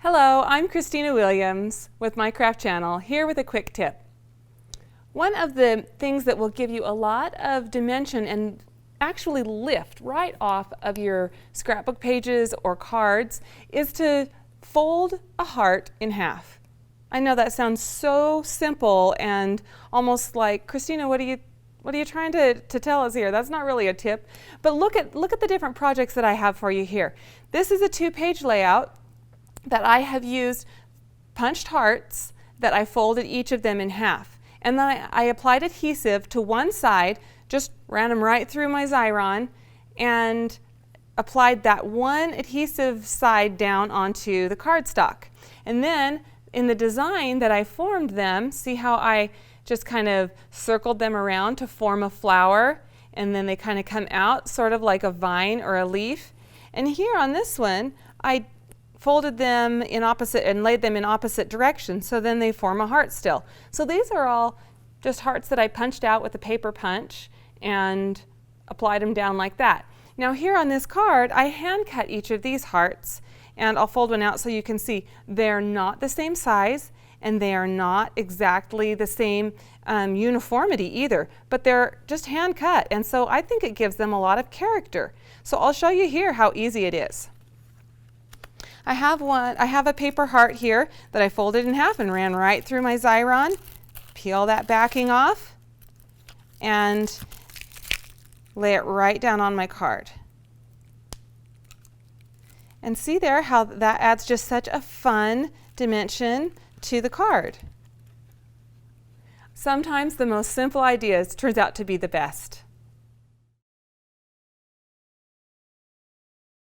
Hello, I'm Christina Williams with My Craft Channel, here with a quick tip. One of the things that will give you a lot of dimension and actually lift right off of your scrapbook pages or cards is to fold a heart in half. I know that sounds so simple and almost like, Christina, what are you trying to tell us here? That's not really a tip, but look at the different projects that I have for you here. This is a 2-page layout that I have used punched hearts that I folded each of them in half. And then I applied adhesive to one side, just ran them right through my Xyron, and applied that one adhesive side down onto the cardstock. And then in the design that I formed them, see how I just kind of circled them around to form a flower, and then they kind of come out sort of like a vine or a leaf. And here on this one, I folded them in opposite and laid them in opposite directions, so then they form a heart still. So these are all just hearts that I punched out with a paper punch and applied them down like that. Now here on this card, I hand cut each of these hearts, and I'll fold one out so you can see they're not the same size and they are not exactly the same uniformity either, but they're just hand cut, and so I think it gives them a lot of character. So I'll show you here how easy it is. I have a paper heart here that I folded in half and ran right through my Xyron. Peel that backing off and lay it right down on my card. And see there how that adds just such a fun dimension to the card. Sometimes the most simple ideas turns out to be the best.